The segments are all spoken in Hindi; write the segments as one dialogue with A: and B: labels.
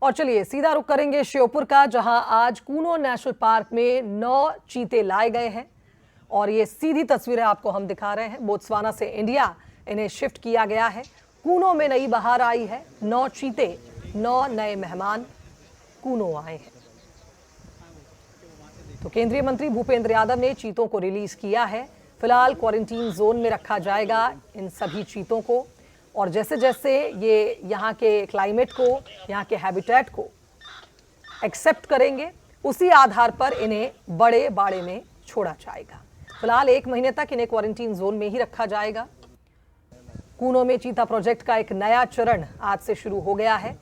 A: और चलिए सीधा रुख करेंगे श्योपुर का, जहां आज कूनो नेशनल पार्क में 9 चीते लाए गए हैं। और ये सीधी तस्वीरें आपको हम दिखा रहे हैं। बोत्सवाना से इंडिया इन्हें शिफ्ट किया गया है। कूनो में नई बहार आई है। 9 चीते, 9 नए मेहमान कूनो आए हैं। तो केंद्रीय मंत्री भूपेंद्र यादव ने चीतों को रिलीज किया है। फिलहाल क्वारंटीन जोन में रखा जाएगा इन सभी चीतों को। और जैसे जैसे ये यहाँ के क्लाइमेट को, यहाँ के हैबिटेट को एक्सेप्ट करेंगे, उसी आधार पर इन्हें बड़े बाड़े में छोड़ा जाएगा। फिलहाल 1 महीने तक इन्हें क्वारंटीन जोन में ही रखा जाएगा। कूनो में चीता प्रोजेक्ट का एक नया चरण आज से शुरू हो गया है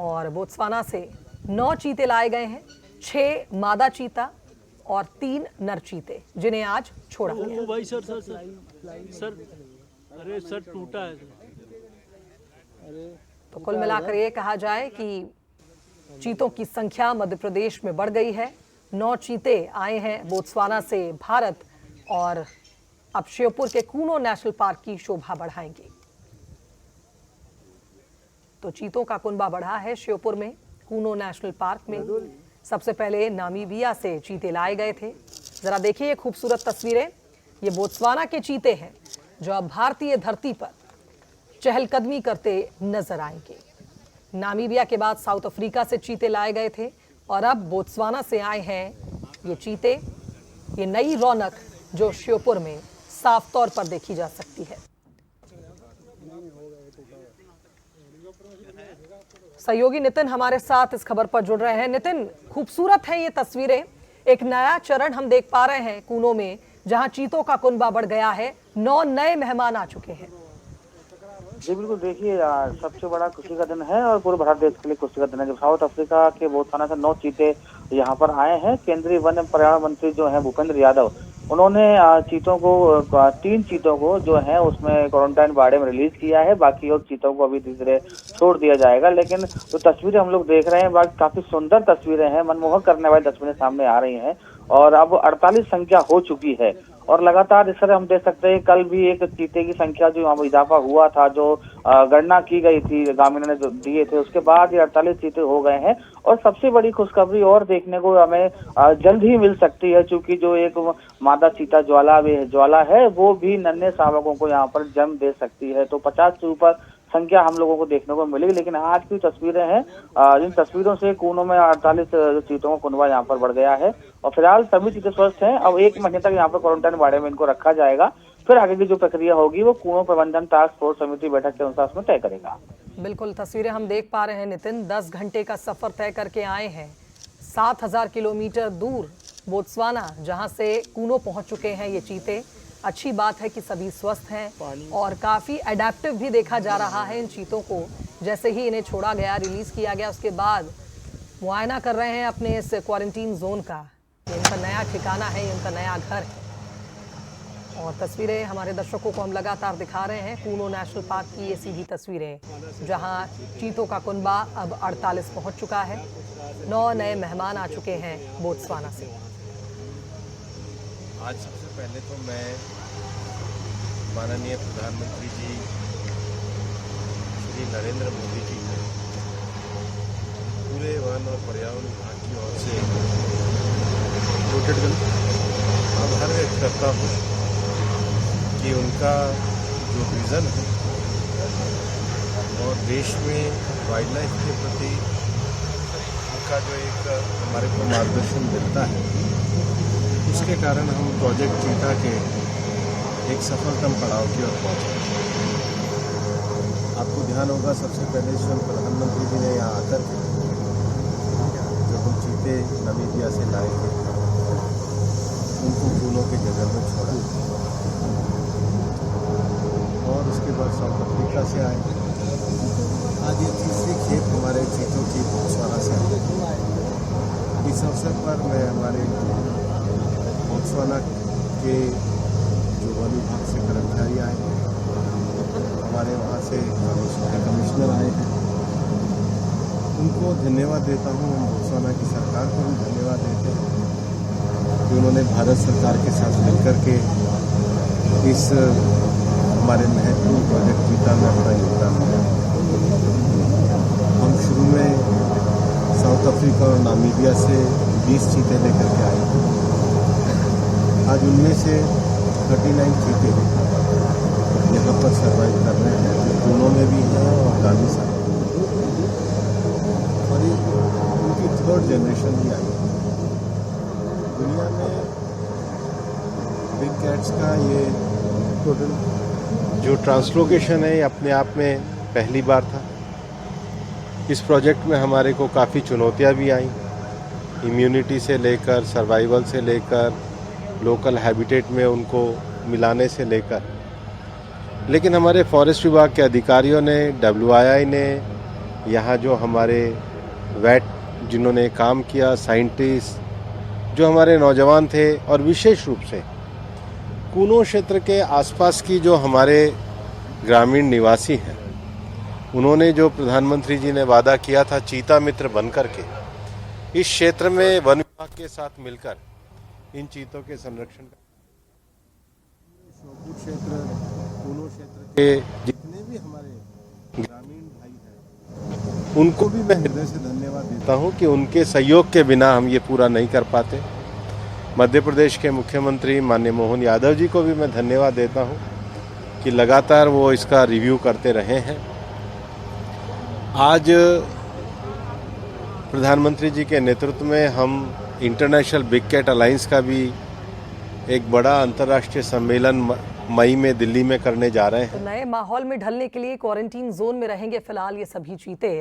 A: और बोत्सवाना से 9 चीते लाए गए हैं। 6 मादा चीता और 3 नर चीते, जिन्हें आज छोड़ा गया।
B: भाई सर अरे सर टूटा है।
A: तो कुल मिलाकर ये कहा जाए कि चीतों की संख्या मध्य प्रदेश में बढ़ गई है। 9 चीते आए हैं बोत्सवाना से भारत और अब श्योपुर के कूनो नेशनल पार्क की शोभा बढ़ाएंगे। तो चीतों का कुनबा बढ़ा है श्योपुर में कूनो नेशनल पार्क में। सबसे पहले नामीबिया से चीते लाए गए थे। जरा देखिए ये खूबसूरत तस्वीरें। ये बोत्सवाना के चीते हैं जो अब भारतीय धरती पर चहलकदमी करते नजर आएंगे। नामीबिया के बाद साउथ अफ्रीका से चीते लाए गए थे और अब बोत्सवाना से आए हैं ये चीते। ये नई रौनक जो श्योपुर में साफ तौर पर देखी जा सकती है। सहयोगी नितिन हमारे साथ इस खबर पर जुड़ रहे हैं। नितिन, खूबसूरत है ये तस्वीरें। एक नया चरण हम देख पा रहे हैं कूनो में, जहां चीतों का कुनबा बढ़ गया है। 9 नए मेहमान आ चुके हैं।
C: जी बिल्कुल, देखिए सबसे बड़ा खुशी का दिन है और पूरे भारत देश के लिए खुशी का दिन है जब साउथ अफ्रीका के बोत्सवाना से 9 चीते यहाँ पर आए हैं। केंद्रीय वन एवं पर्यावरण मंत्री जो है भूपेंद्र यादव, उन्होंने चीतों को 3 चीतों को जो है उसमें क्वारंटाइन बाड़े में रिलीज किया है। बाकी और चीतों को अभी धीरे धीरे छोड़ दिया जाएगा। लेकिन जो तस्वीरें हम लोग देख रहे हैं काफी सुंदर तस्वीरें हैं, मनमोहक करने वाली तस्वीरें सामने आ रही हैं और अब 48 संख्या हो चुकी है। और लगातार इस तरह हम देख सकते हैं कल भी एक चीते की संख्या जो वहाँ इजाफा हुआ था, जो गणना की गई थी, ग्रामीणों ने जो दिए थे, उसके बाद ये 48 चीते हो गए हैं। और सबसे बड़ी खुशखबरी और देखने को हमें जल्द ही मिल सकती है, क्योंकि जो एक मादा चीता ज्वाला है वो भी नन्हे शावकों को यहाँ पर जन्म दे सकती है। तो 50 से ऊपर संख्या हम लोगों को देखने को मिलेगी। लेकिन आज की तस्वीरें हैं, इन तस्वीरों से कूनो में 48 चीतों का कुनबा यहाँ पर बढ़ गया है और फिलहाल सभी चीतें स्वस्थ हैं। अब 1 महीने तक यहाँ पर क्वारंटाइन बाड़े में इनको रखा जाएगा। फिर आगे की जो प्रक्रिया होगी वो कूनो प्रबंधन टास्क फोर्स समिति बैठक के अनुसार उसमें तय करेगा।
A: बिल्कुल, तस्वीरें हम देख पा रहे हैं नितिन। 10 घंटे का सफर तय करके आए हैं 7000 किलोमीटर दूर बोत्सवाना, जहां से कूनो पहुंच चुके हैं ये चीते। अच्छी बात है कि सभी स्वस्थ हैं और काफ़ी अडेप्टिव भी देखा जा रहा है इन चीतों को। जैसे ही इन्हें छोड़ा गया, रिलीज किया गया, उसके बाद मुआयना कर रहे हैं अपने इस क्वारंटीन जोन का। ये इनका नया ठिकाना है, ये इनका नया घर है। और तस्वीरें हमारे दर्शकों को हम लगातार दिखा रहे हैं कूनो नेशनल पार्क की ये सीधी तस्वीरें, जहां चीतों का कुनबा अब 48 पहुंच चुका है। 9 नए मेहमान आ चुके हैं बोत्सवाना से।
D: आज सबसे पहले तो मैं माननीय प्रधानमंत्री जी श्री नरेंद्र मोदी जी को पूरे वन और पर्यावरण विभाग की ओर से आभार व्यक्त करता हूँ कि उनका जो विज़न है और देश में वाइल्ड लाइफ के प्रति उनका जो एक हमारे को मार्गदर्शन मिलता है, उसके कारण हम प्रोजेक्ट चीता के एक सफलतम पड़ाव की ओर पहुँचे। आपको ध्यान होगा सबसे पहले स्वयं प्रधानमंत्री जी ने यहाँ आकर के जो हम चीते नामीबिया से लाए थे उनको कूनो के जंगल में छोड़ा और उसके बाद साउथ अफ्रीका से आए। आज ये तीसरी खेप हमारे चीतों की बोत्सवाना से आई। इस अवसर पर मैं हमारे बोत्सवाना के जो वन विभाग से कर्मचारी आए हैं, हमारे वहाँ से कमिश्नर आए हैं, उनको धन्यवाद देता हूँ। हम बोत्सवाना की सरकार को भी धन्यवाद देते हैं कि उन्होंने भारत सरकार के साथ मिलकर के इस हमारे महत्वपूर्ण प्रोजेक्ट चीता में अपना योगदान दिया। हम शुरू शुरू में साउथ अफ्रीका और नामीबिया से 20 चीते लेकर के आए थे। आज उनमें से 39 चीते यहाँ पर सर्वाइव कर रहे हैं, दोनों में भी हैं और गांधी साहब और ये उनकी 3rd जनरेशन भी आई है। दुनिया में बिग कैट्स का ये टोटल जो ट्रांसलोकेशन है ये अपने आप में पहली बार था। इस प्रोजेक्ट में हमारे को काफ़ी चुनौतियाँ भी आई, इम्यूनिटी से लेकर सर्वाइवल से लेकर लोकल हैबिटेट में उनको मिलाने से लेकर, लेकिन हमारे फॉरेस्ट विभाग के अधिकारियों ने, WII ने, यहाँ जो हमारे वेट जिन्होंने काम किया, साइंटिस्ट जो हमारे नौजवान थे और विशेष रूप से कूनो क्षेत्र के आसपास की जो हमारे ग्रामीण निवासी हैं, उन्होंने जो प्रधानमंत्री जी ने वादा किया था चीता मित्र बनकर के इस क्षेत्र में वन विभाग के साथ मिलकर इन चीतों के संरक्षण का श्योपुर क्षेत्र, कूनो क्षेत्र के जितने भी हमारे ग्रामीण भाई हैं उनको भी मैं हृदय से धन्यवाद देता हूं कि उनके सहयोग के बिना हम ये पूरा नहीं कर पाते। मध्य प्रदेश के मुख्यमंत्री माननीय मोहन यादव जी को भी मैं धन्यवाद देता हूं कि लगातार वो इसका रिव्यू करते रहे हैं। आज प्रधानमंत्री जी के नेतृत्व में हम इंटरनेशनल बिग कैट अलायंस का भी एक बड़ा अंतर्राष्ट्रीय सम्मेलन मई में दिल्ली में करने जा रहे हैं।
A: तो नए माहौल में ढलने के लिए क्वारंटीन जोन में रहेंगे फिलहाल ये सभी चीते।